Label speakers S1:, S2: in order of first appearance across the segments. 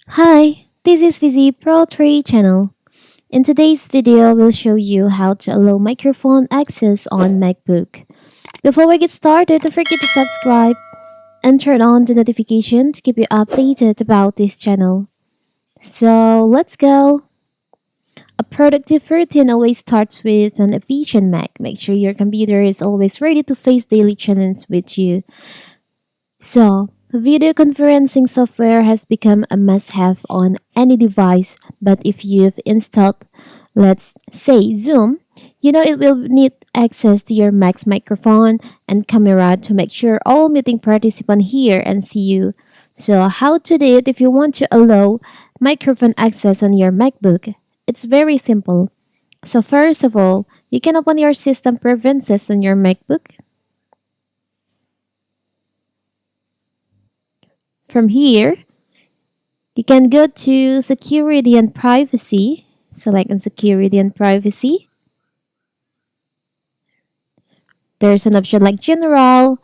S1: Hi, this is Vizi Pro 3 channel. In today's video, we'll show you how to allow microphone access on MacBook. Before we get started, don't forget to subscribe and turn on the notification to keep you updated about this channel. So let's go. A productive routine always starts with an efficient Mac. Make sure your computer is always ready to face daily challenges with you. So, video conferencing software has become a must have on any device, but if you've installed, let's say, Zoom, you know it will need access to your Mac's microphone and camera to make sure all meeting participants hear and see you. So, how to do it if you want to allow microphone access on your MacBook? It's very simple. So, first of all, you can open your system preferences on your MacBook. From here, you can go to security and privacy. Select on security and privacy. There's an option like general,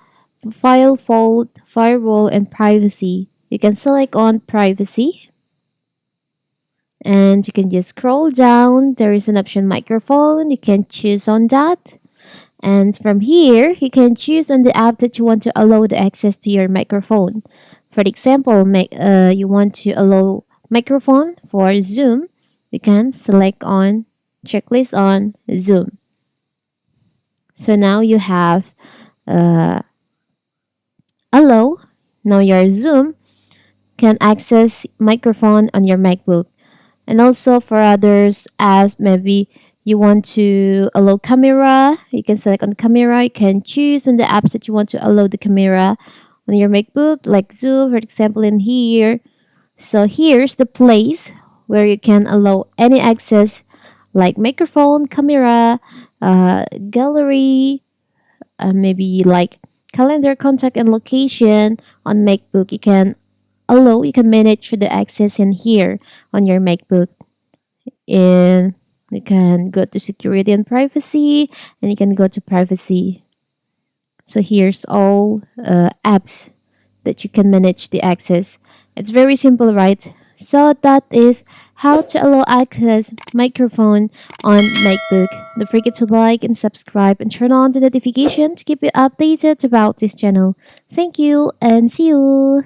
S1: file fold, firewall, and privacy. You can select on privacy and you can just scroll down. There is an option microphone. You can choose on that. And from here, you can choose on the app that you want to allow the access to your microphone. For example, you want to allow microphone for Zoom. You can select on checklist on Zoom. So now you have uh, allow. Now your Zoom can access microphone on your MacBook. And also for others, as maybe you want to allow camera, you can select on camera. You can choose on the apps that you want to allow the camera on your MacBook, like Zoom, for example, in here. So here's the place where you can allow any access like microphone, camera, gallery, maybe like calendar, contact, and location on MacBook. You can manage the access in here on your MacBook. And you can go to security and privacy, and you can go to privacy. So here's all apps that you can manage the access. It's very simple, right? So that is how to allow access microphone on MacBook. Don't forget to like and subscribe and turn on the notification to keep you updated about this channel. Thank you and see you.